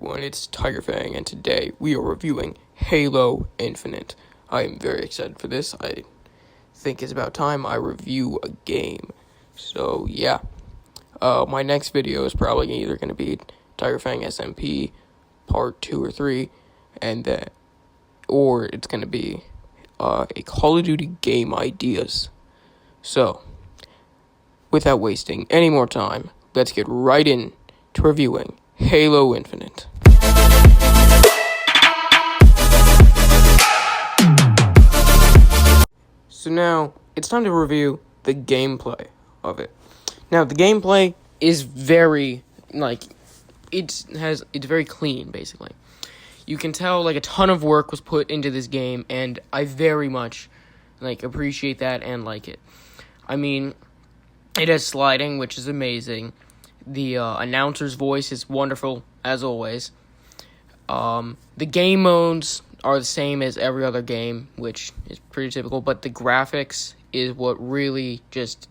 everyone, it's Tiger Fang, and today we are reviewing Halo Infinite. I am very excited for this. I think it's about time I review a game. So, yeah. My next video is probably either going to be Tiger Fang SMP Part 2 or 3, or it's going to be a Call of Duty game ideas. So, without wasting any more time, let's get right in to reviewing Halo Infinite. So now, it's time to review the gameplay of it. Now, the gameplay is very, it's very clean, basically. You can tell, a ton of work was put into this game, and I very much, appreciate that and like it. I mean, it has sliding, which is amazing. The announcer's voice is wonderful, as always. The game modes are the same as every other game, which is pretty typical, but the graphics is what really just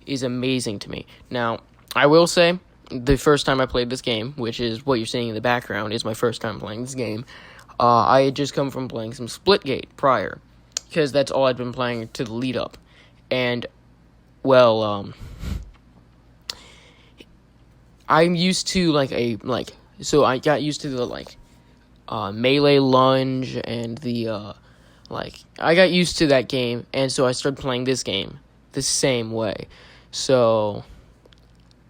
is amazing to me. Now, I will say, the first time I played this game, which is what you're seeing in the background, is my first time playing this game. I had just come from playing some Splitgate prior, because that's all I'd been playing to the lead up. And, I'm used to, so I got used to the, melee lunge and the, I got used to that game, and so I started playing this game the same way. So,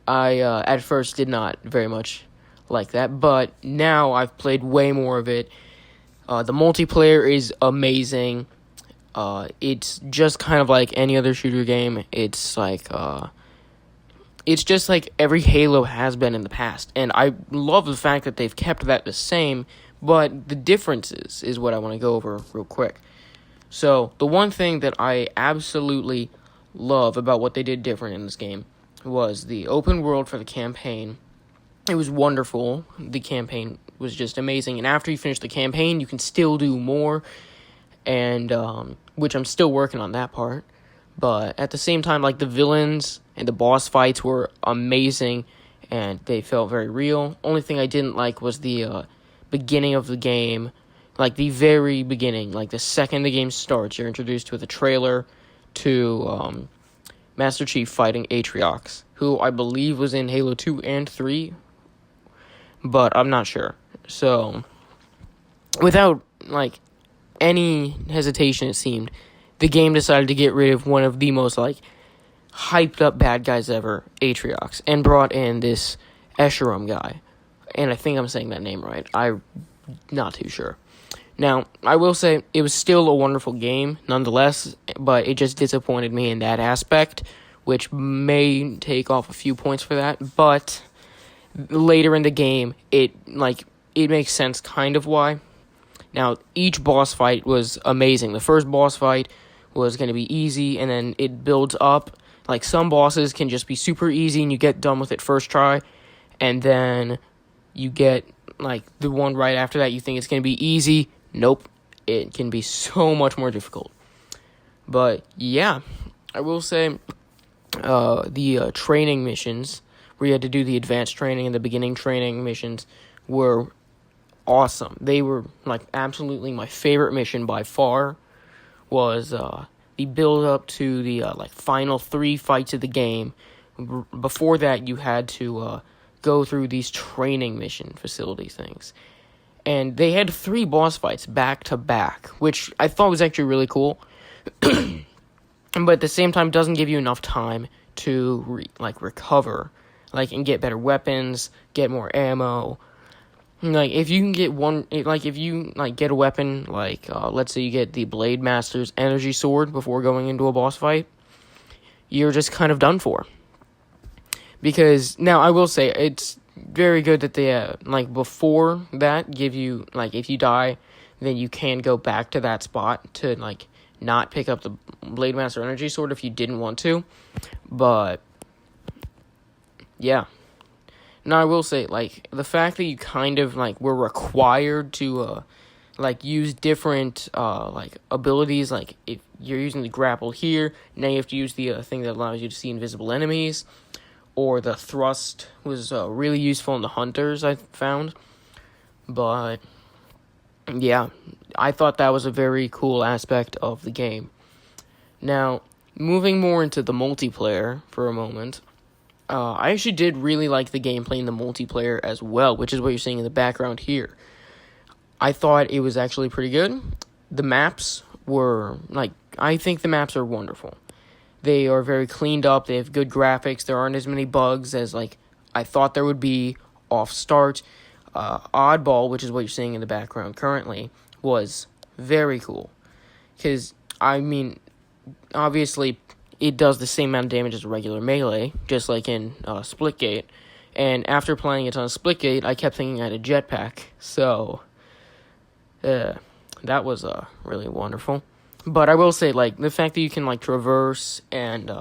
I, at first did not very much like that, but now I've played way more of it. The multiplayer is amazing. It's just kind of like any other shooter game. It's it's just like every Halo has been in the past, and I love the fact that they've kept that the same, but the differences is what I want to go over real quick. So, the one thing that I absolutely love about what they did different in this game was the open world for the campaign. It was wonderful. The campaign was just amazing, and after you finish the campaign, you can still do more, and which I'm still working on that part. But at the same time, the villains and the boss fights were amazing, and they felt very real. Only thing I didn't like was the beginning of the game. The very beginning, the second the game starts, you're introduced with a trailer to Master Chief fighting Atriox, who I believe was in Halo 2 and 3, but I'm not sure. So, without, any hesitation, it seemed, the game decided to get rid of one of the most, hyped up bad guys ever, Atriox, and brought in this Escharum guy. And I think I'm saying that name right. I'm not too sure. Now, I will say, it was still a wonderful game, nonetheless, but it just disappointed me in that aspect, which may take off a few points for that, but later in the game, it makes sense kind of why. Now, each boss fight was amazing. The first boss fight was going to be easy, and then it builds up. Some bosses can just be super easy, and you get done with it first try, and then you get, the one right after that, you think it's going to be easy. Nope, it can be so much more difficult. But, yeah, I will say, the training missions, where you had to do the advanced training and the beginning training missions, were awesome. They were, absolutely my favorite mission by far was, the build-up to the, final 3 fights of the game. Before that, you had to, go through these training mission facility things. And they had 3 boss fights back-to-back, which I thought was actually really cool. But at the same time, doesn't give you enough time to, recover, and get better weapons, get more ammo. If you can get get a weapon, let's say you get the Blade Master's Energy Sword before going into a boss fight, you're just kind of done for. Because, now, I will say, it's very good that they, before that, give you, if you die, then you can go back to that spot to, not pick up the Blade Master Energy Sword if you didn't want to. But, yeah. Now, I will say, the fact that you kind of, were required to, use different, abilities, if you're using the grapple here, now you have to use the thing that allows you to see invisible enemies, or the thrust was really useful in the hunters, I found. But yeah, I thought that was a very cool aspect of the game. Now, moving more into the multiplayer for a moment, I actually did really like the gameplay in the multiplayer as well, which is what you're seeing in the background here. I thought it was actually pretty good. The maps were, I think the maps are wonderful. They are very cleaned up, they have good graphics, there aren't as many bugs as, I thought there would be off start. Oddball, which is what you're seeing in the background currently, was very cool. Because, obviously, it does the same amount of damage as a regular melee, just like in Splitgate. And after playing it on Splitgate, I kept thinking I had a jetpack. So, that was really wonderful. But I will say, the fact that you can, traverse and,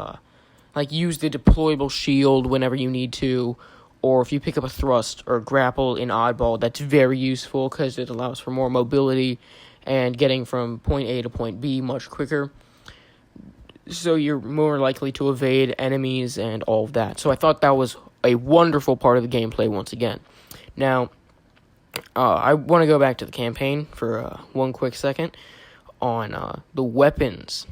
use the deployable shield whenever you need to, or if you pick up a thrust or grapple in Oddball, that's very useful because it allows for more mobility and getting from point A to point B much quicker. So you're more likely to evade enemies and all of that. So I thought that was a wonderful part of the gameplay once again. Now, I want to go back to the campaign for one quick second on the weapons.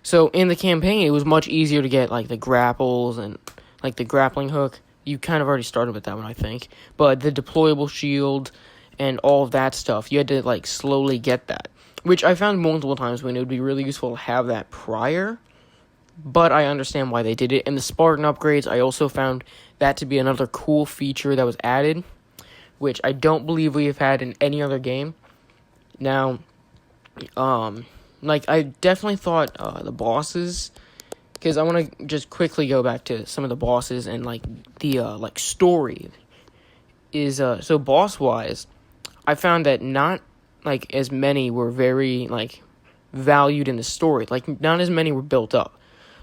So in the campaign, it was much easier to get the grapples and the grappling hook. You kind of already started with that one, I think. But the deployable shield and all of that stuff, you had to slowly get that. Which I found multiple times when it would be really useful to have that prior. But I understand why they did it. And the Spartan upgrades, I also found that to be another cool feature that was added, which I don't believe we have had in any other game. Now, I definitely thought the bosses, because I want to just quickly go back to some of the bosses and the story is so boss wise, I found that not as many were very valued in the story. Not as many were built up.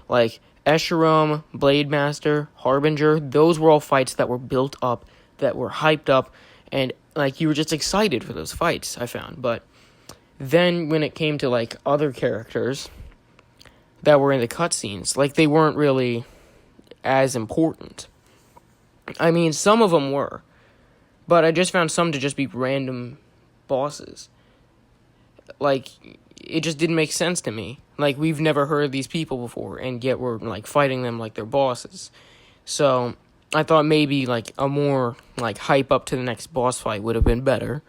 Escharum, Blade Master, Harbinger, those were all fights that were built up, that were hyped up, and you were just excited for those fights, I found. But then when it came to other characters that were in the cutscenes, they weren't really as important. Some of them were, but I just found some to just be random bosses. It just didn't make sense to me. We've never heard of these people before, and yet we're fighting them like they're bosses. So I thought maybe a more hype up to the next boss fight would have been better.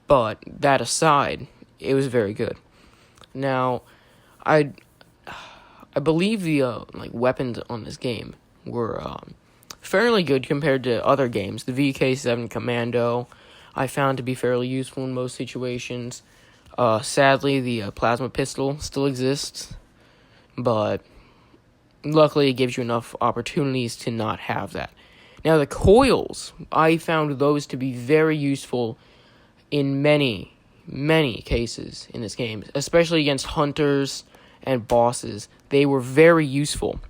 But that aside, it was very good. Now, I believe the weapons on this game were fairly good compared to other games. The VK7 Commando I found to be fairly useful in most situations. Sadly, the plasma pistol still exists, but luckily it gives you enough opportunities to not have that. Now, the coils, I found those to be very useful in many, many cases in this game, especially against hunters and bosses. They were very useful,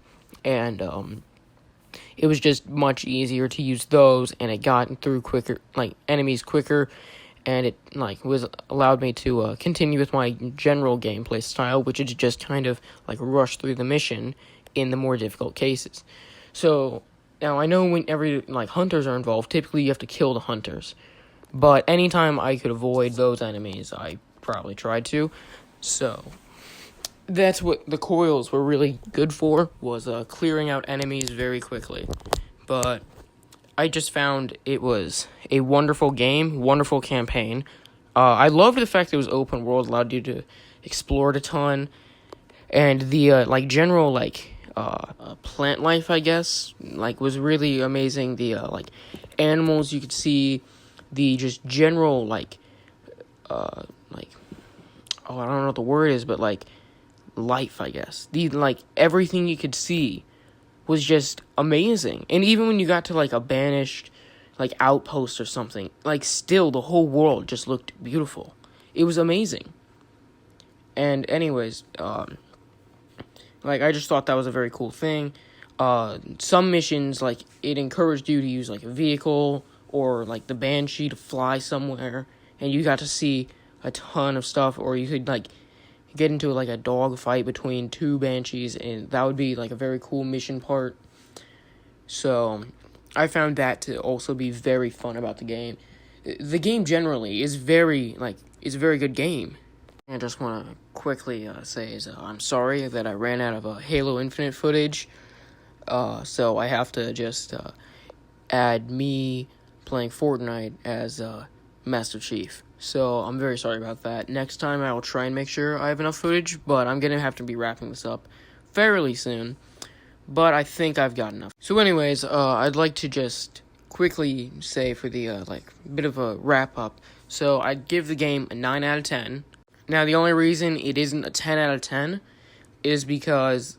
and it was just much easier to use those, and it got through quicker, enemies quicker, and it was allowed me to continue with my general gameplay style, which is just kind of rush through the mission in the more difficult cases. So now I know whenever hunters are involved, typically you have to kill the hunters, but anytime I could avoid those enemies, I probably tried to. So that's what the coils were really good for, was clearing out enemies very quickly. But I just found it was a wonderful game, wonderful campaign. I loved the fact that it was open world, allowed you to explore it a ton, and the general plant life, I guess, was really amazing. The animals you could see, the just general I don't know what the word is, but life, I guess. The everything you could see was just amazing. And even when you got to a banished outpost or something, still the whole world just looked beautiful. It was amazing. And anyways, I just thought that was a very cool thing. Some missions, it encouraged you to use a vehicle or the Banshee to fly somewhere, and you got to see a ton of stuff. Or you could get into a dog fight between two Banshees, and that would be a very cool mission part. So I found that to also be very fun about the game. the game generally is very is a very good game. I just want to quickly say I'm sorry that I ran out of Halo Infinite footage. So I have to just add me playing Fortnite as Master Chief. So I'm very sorry about that. Next time I will try and make sure I have enough footage, but I'm gonna have to be wrapping this up fairly soon. But I think I've got enough. So anyways, I'd like to just quickly say for the bit of a wrap up. So I'd give the game a 9 out of 10. Now the only reason it isn't a 10 out of 10 is because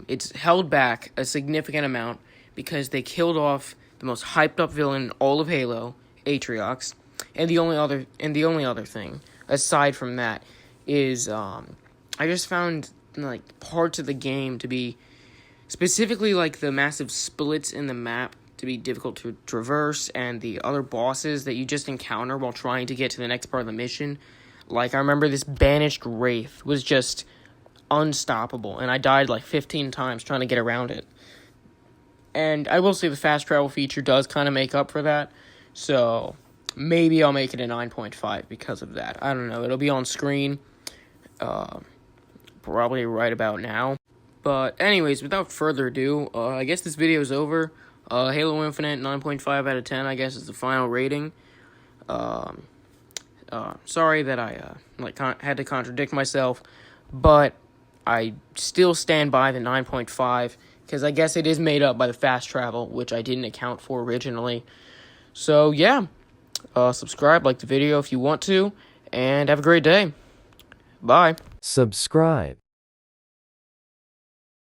it's held back a significant amount because they killed off the most hyped up villain in all of Halo, Atriox, and the only other thing aside from that is I just found parts of the game to be specifically the massive splits in the map to be difficult to traverse, and the other bosses that you just encounter while trying to get to the next part of the mission. I remember this banished wraith was just unstoppable, and I died 15 times trying to get around it. And I will say the fast travel feature does kind of make up for that, so maybe I'll make it a 9.5 because of that. I don't know, it'll be on screen probably right about now. But anyways, without further ado, I guess this video is over. Halo Infinite, 9.5 out of 10, I guess, is the final rating. Sorry that I had to contradict myself, but I still stand by the 9.5, because I guess it is made up by the fast travel, which I didn't account for originally. So yeah, subscribe, like the video if you want to, and have a great day. Bye. Subscribe.